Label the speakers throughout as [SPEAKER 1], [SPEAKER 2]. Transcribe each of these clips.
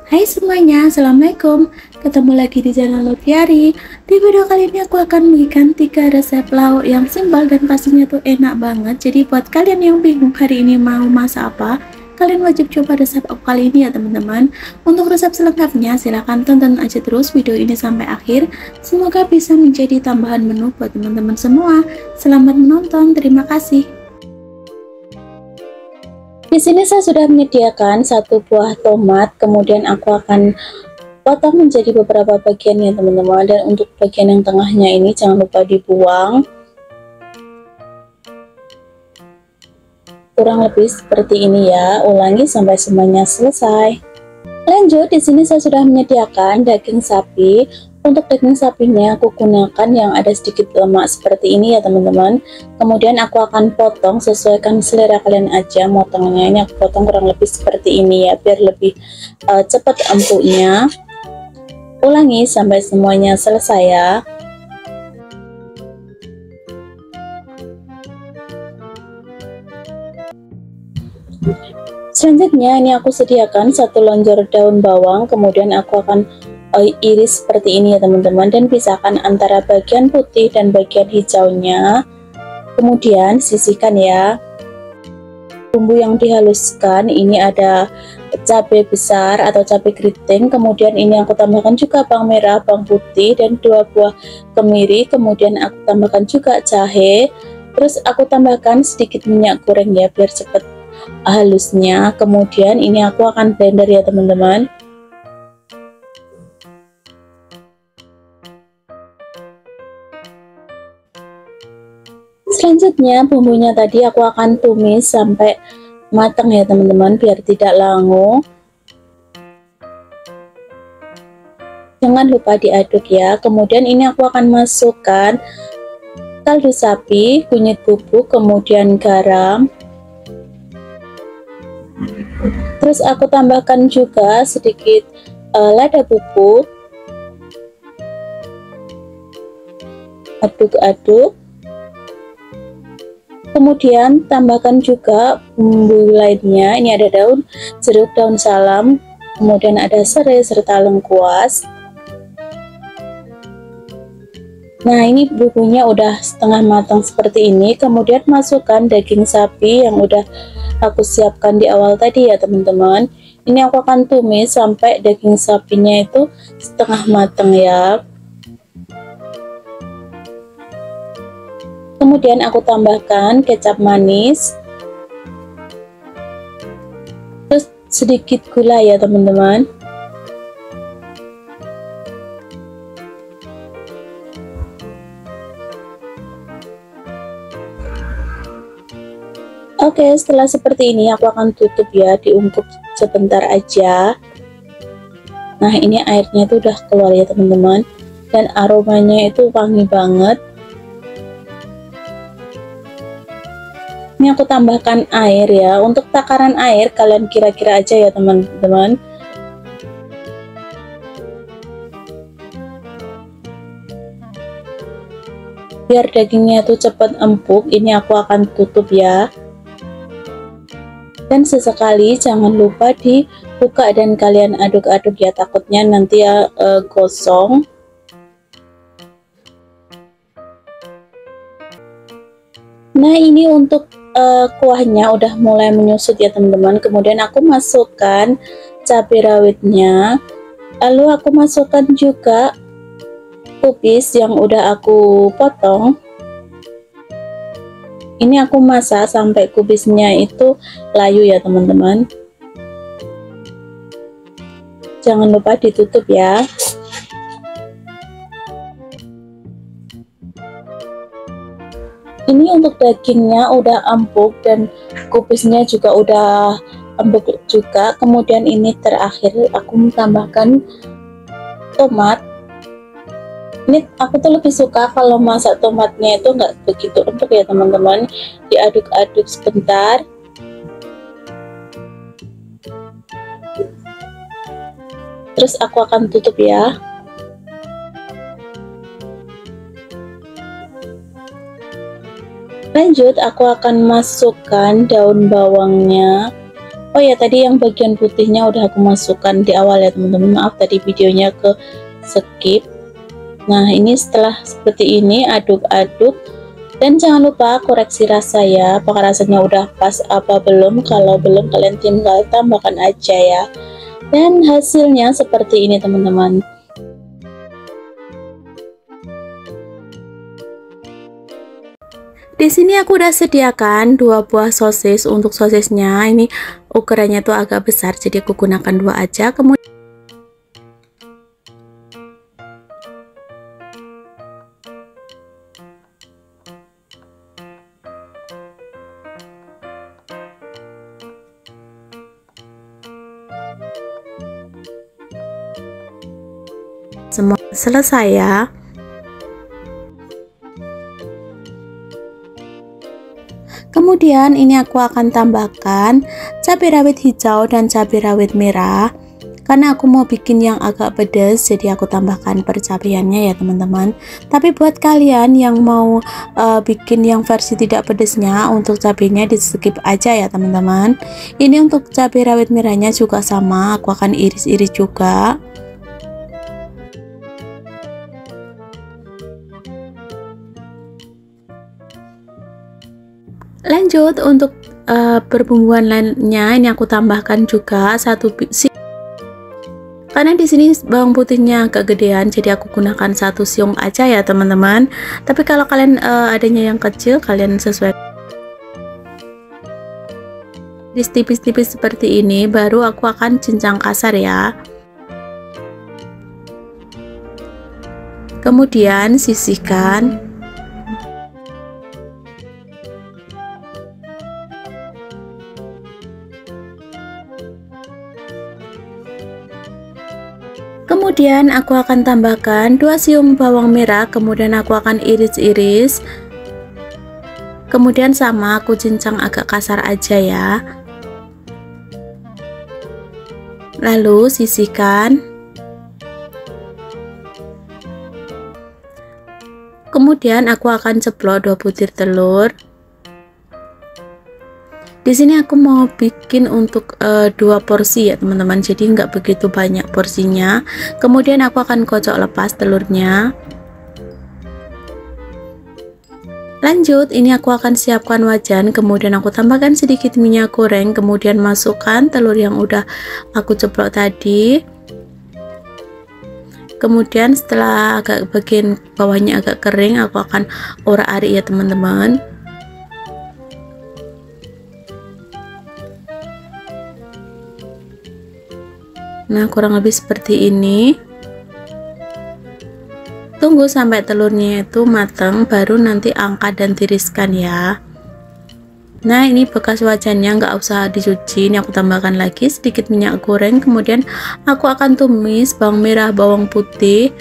[SPEAKER 1] Hai semuanya, Assalamualaikum. Ketemu lagi di channel Lutfiari. Di video kali ini aku akan memberikan 3 resep lauk yang simpel dan pastinya tuh enak banget. Jadi buat kalian yang bingung hari ini mau masak apa, kalian wajib coba resep aku kali ini ya teman-teman. Untuk resep selengkapnya silahkan tonton aja terus video ini sampai akhir. Semoga bisa menjadi tambahan menu buat teman-teman semua. Selamat menonton, terima kasih. Di sini saya sudah menyediakan satu buah tomat, kemudian aku akan potong menjadi beberapa bagian ya teman-teman. Dan untuk bagian yang tengahnya ini jangan lupa dibuang. Kurang lebih seperti ini ya. Ulangi sampai semuanya selesai. Lanjut, di sini saya sudah menyediakan daging sapi. Untuk daging sapinya aku gunakan yang ada sedikit lemak seperti ini ya teman-teman. Kemudian aku akan potong sesuaikan selera kalian aja motongnya. Ini aku potong kurang lebih seperti ini ya, biar lebih cepat empuknya. Ulangi sampai semuanya selesai ya. Selanjutnya ini aku sediakan satu lonjor daun bawang, kemudian aku akan iris seperti ini ya teman-teman, dan pisahkan antara bagian putih dan bagian hijaunya. Kemudian sisihkan ya. Bumbu yang dihaluskan ini ada cabai besar atau cabai keriting, kemudian ini aku tambahkan juga bawang merah, bawang putih, dan 2 buah kemiri. Kemudian aku tambahkan juga jahe, terus aku tambahkan sedikit minyak goreng ya biar cepat halusnya. Kemudian ini aku akan blender ya teman-teman. Selanjutnya bumbunya tadi aku akan tumis sampai matang ya teman-teman, biar tidak langu. Jangan lupa diaduk ya. Kemudian ini aku akan masukkan kaldu sapi, kunyit bubuk, kemudian garam. Terus aku tambahkan juga sedikit lada bubuk. Aduk-aduk. Kemudian tambahkan juga bumbu lainnya. Ini ada daun jeruk, daun salam, kemudian ada serai serta lengkuas. Nah, ini bumbunya udah setengah matang seperti ini. Kemudian masukkan daging sapi yang udah aku siapkan di awal tadi ya teman-teman. Ini aku akan tumis sampai daging sapinya itu setengah matang ya. Kemudian aku tambahkan kecap manis, terus sedikit gula ya teman-teman. Oke, setelah seperti ini aku akan tutup ya, diungkep sebentar aja. Nah, ini airnya itu udah keluar ya teman-teman, dan aromanya itu wangi banget. Ini aku tambahkan air ya. Untuk takaran air kalian kira-kira aja ya teman-teman. Biar dagingnya itu cepat empuk, ini aku akan tutup ya. Dan sesekali jangan lupa dibuka dan kalian aduk-aduk ya, takutnya nanti ya gosong. Nah, ini untuk kuahnya udah mulai menyusut ya teman-teman. Kemudian aku masukkan cabai rawitnya, lalu aku masukkan juga kubis yang udah aku potong. Ini aku masak sampai kubisnya itu layu ya teman-teman. Jangan lupa ditutup ya. Ini untuk dagingnya udah empuk dan kubisnya juga udah empuk juga. Kemudian ini terakhir aku tambahkan tomat. Ini aku tuh lebih suka kalau masak tomatnya itu nggak begitu empuk ya teman-teman. Diaduk-aduk sebentar. Terus aku akan tutup ya. Lanjut, aku akan masukkan daun bawangnya. Oh ya, tadi yang bagian putihnya udah aku masukkan di awal ya teman-teman, maaf tadi videonya ke skip. Nah, ini setelah seperti ini aduk-aduk, dan jangan lupa koreksi rasa ya, apakah rasanya udah pas apa belum. Kalau belum, kalian tinggal tambahkan aja ya. Dan hasilnya seperti ini teman-teman. Di sini aku udah sediakan 2 buah sosis. Untuk sosisnya ini ukurannya tuh agak besar, jadi aku gunakan 2 aja. Kemudian semua selesai ya. Kemudian ini aku akan tambahkan cabai rawit hijau dan cabai rawit merah. Karena aku mau bikin yang agak pedas, jadi aku tambahkan percabaiannya ya teman-teman. Tapi buat kalian yang mau bikin yang versi tidak pedasnya, untuk cabainya di skip aja ya teman-teman. Ini untuk cabai rawit merahnya juga sama, aku akan iris-iris juga. Lanjut untuk perbumbuan lainnya, ini aku tambahkan juga satu biji. Karena di sini bawang putihnya agak gedean, jadi aku gunakan 1 siung aja ya teman-teman. Tapi kalau kalian adanya yang kecil, kalian sesuai. Tipis-tipis seperti ini, baru aku akan cincang kasar ya. Kemudian sisihkan. Kemudian aku akan tambahkan 2 siung bawang merah, kemudian aku akan iris-iris. Kemudian sama aku cincang agak kasar aja ya. Lalu sisihkan. Kemudian aku akan ceplok 2 butir telur. Di sini aku mau bikin untuk 2 porsi ya teman-teman, jadi nggak begitu banyak porsinya. Kemudian aku akan kocok lepas telurnya. Lanjut, ini aku akan siapkan wajan, kemudian aku tambahkan sedikit minyak goreng, kemudian masukkan telur yang udah aku ceplok tadi. Kemudian setelah agak bagian bawahnya agak kering, aku akan orak-arik ya teman-teman. Nah, kurang lebih seperti ini. Tunggu sampai telurnya itu matang, baru nanti angkat dan tiriskan ya. Nah, ini bekas wajannya nggak usah dicuci. Ini aku tambahkan lagi sedikit minyak goreng, kemudian aku akan tumis bawang merah, bawang putih.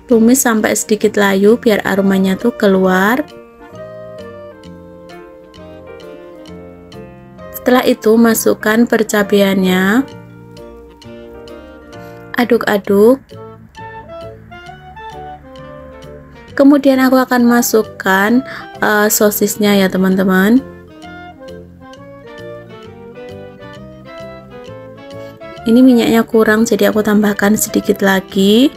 [SPEAKER 1] Tumis sampai sedikit layu biar aromanya tuh keluar. Setelah itu masukkan percabaiannya. Aduk-aduk. Kemudian aku akan masukkan sosisnya ya teman-teman. Ini minyaknya kurang, jadi aku tambahkan sedikit lagi.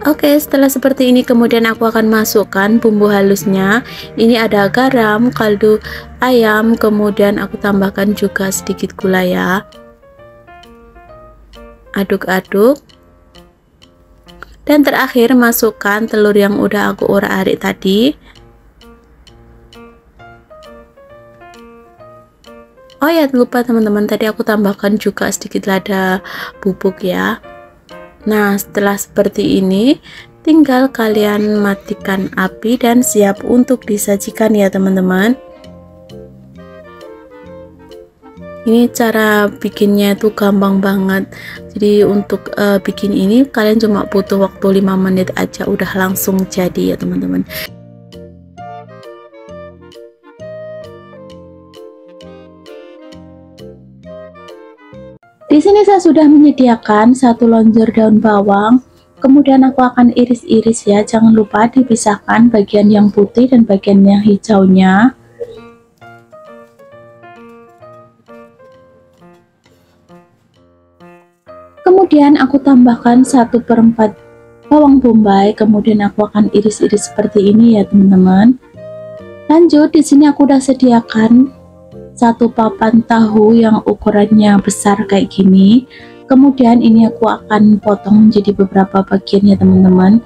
[SPEAKER 1] Oke, setelah seperti ini kemudian aku akan masukkan bumbu halusnya. Ini ada garam, kaldu ayam, kemudian aku tambahkan juga sedikit gula ya. Aduk-aduk. Dan terakhir masukkan telur yang udah aku orak-arik tadi. Oh ya, lupa teman-teman, tadi aku tambahkan juga sedikit lada bubuk ya. Nah, setelah seperti ini, tinggal kalian matikan api dan siap untuk disajikan ya teman-teman. Ini cara bikinnya itu gampang banget. Jadi untuk bikin ini kalian cuma butuh waktu 5 menit aja, udah langsung jadi ya teman-teman. Di sini saya sudah menyediakan 1 lonjor daun bawang, Kemudian aku akan iris-iris ya, jangan lupa dipisahkan bagian yang putih dan bagian yang hijaunya. Kemudian aku tambahkan 1/4 bawang bombay, kemudian aku akan iris-iris seperti ini ya teman-teman. Lanjut, di sini aku udah sediakan 1 papan tahu yang ukurannya besar kayak gini. Kemudian ini aku akan potong menjadi beberapa bagian ya teman-teman.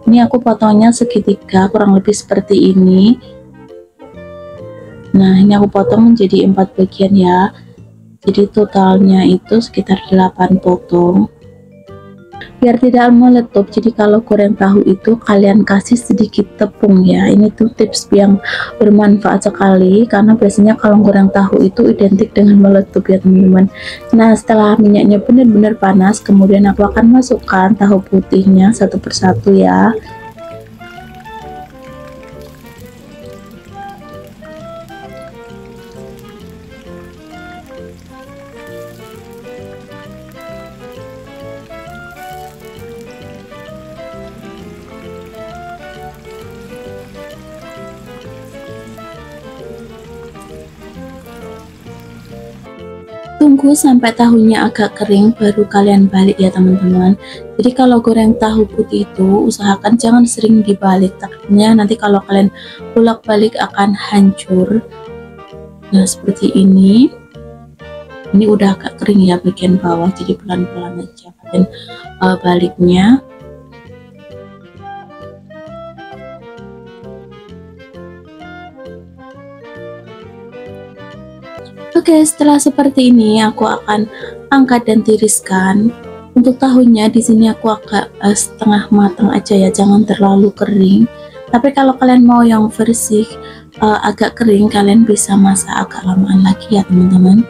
[SPEAKER 1] Ini aku potongnya segitiga, kurang lebih seperti ini. Nah, ini aku potong menjadi 4 bagian ya. Jadi totalnya itu sekitar 8 potong. Biar tidak meletup, jadi kalau goreng tahu itu kalian kasih sedikit tepung ya. Ini tuh tips yang bermanfaat sekali, karena biasanya kalau goreng tahu itu identik dengan meletup ya teman-teman. Nah, setelah minyaknya benar-benar panas, kemudian aku akan masukkan tahu putihnya satu persatu ya. Tunggu sampai tahunya agak kering baru kalian balik ya teman-teman. Jadi kalau goreng tahu putih itu usahakan jangan sering dibalik, takutnya nanti kalau kalian bolak-balik akan hancur. Nah, seperti ini. Ini udah agak kering ya bagian bawah, jadi pelan-pelan aja kalian baliknya. Oke, setelah seperti ini aku akan angkat dan tiriskan. Untuk tahunya di sini aku agak setengah matang aja ya, jangan terlalu kering. Tapi kalau kalian mau yang versi agak kering, kalian bisa masak agak lamaan lagi ya teman-teman.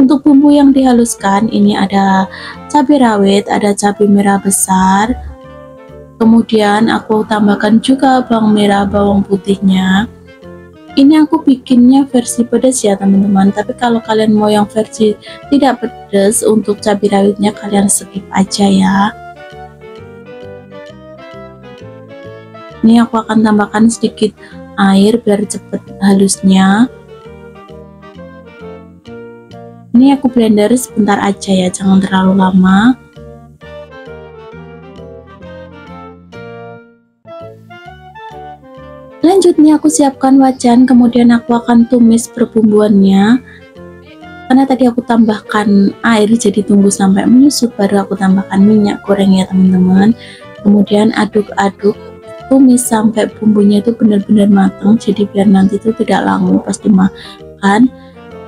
[SPEAKER 1] Untuk bumbu yang dihaluskan ini ada cabai rawit, ada cabai merah besar. Kemudian aku tambahkan juga bawang merah, bawang putihnya. Ini aku bikinnya versi pedas ya teman-teman, tapi kalau kalian mau yang versi tidak pedas, untuk cabai rawitnya kalian skip aja ya. Ini aku akan tambahkan sedikit air biar cepet halusnya. Ini aku blender sebentar aja ya, jangan terlalu lama. Lanjut nih aku siapkan wajan, kemudian aku akan tumis perbumbuannya. Karena tadi aku tambahkan air, jadi tunggu sampai menyusut baru aku tambahkan minyak goreng ya teman-teman. Kemudian aduk-aduk, tumis sampai bumbunya itu benar-benar matang, jadi biar nanti itu tidak langu pas dimakan.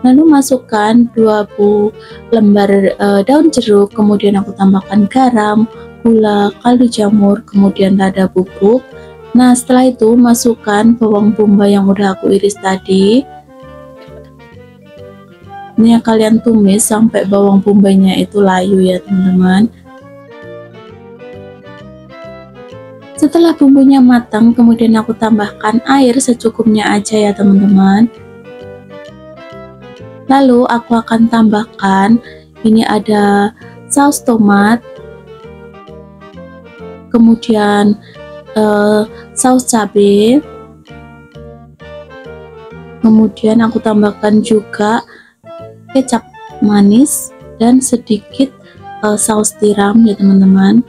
[SPEAKER 1] Lalu masukkan 20 lembar daun jeruk, kemudian aku tambahkan garam, gula, kaldu jamur, kemudian lada bubuk. Nah, setelah itu masukkan bawang bombay yang udah aku iris tadi. Ini yang kalian tumis sampai bawang bombaynya itu layu ya teman-teman. Setelah bumbunya matang, kemudian aku tambahkan air secukupnya aja ya teman-teman. Lalu aku akan tambahkan, ini ada saus tomat, kemudian saus cabai, kemudian aku tambahkan juga kecap manis dan sedikit saus tiram ya teman-teman.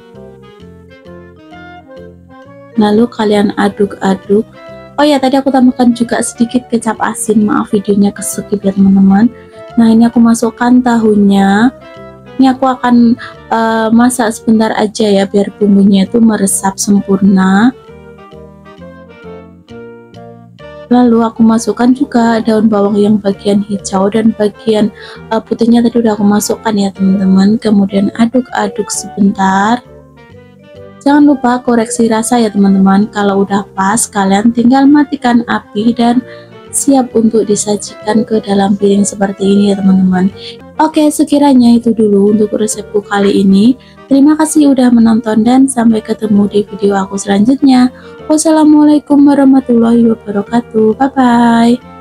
[SPEAKER 1] Lalu kalian aduk-aduk. Oh ya, tadi aku tambahkan juga sedikit kecap asin, maaf videonya keskip ya teman-teman. Nah, ini aku masukkan tahunya. Ini aku akan masak sebentar aja ya biar bumbunya itu meresap sempurna. Lalu aku masukkan juga daun bawang yang bagian hijau dan bagian putihnya tadi udah aku masukkan ya teman-teman. Kemudian aduk-aduk sebentar. Jangan lupa koreksi rasa ya teman-teman. Kalau udah pas, kalian tinggal matikan api dan siap untuk disajikan ke dalam piring seperti ini ya teman-teman. Oke, sekiranya itu dulu untuk resepku kali ini. Terima kasih udah menonton dan sampai ketemu di video aku selanjutnya. Wassalamualaikum warahmatullahi wabarakatuh. Bye bye.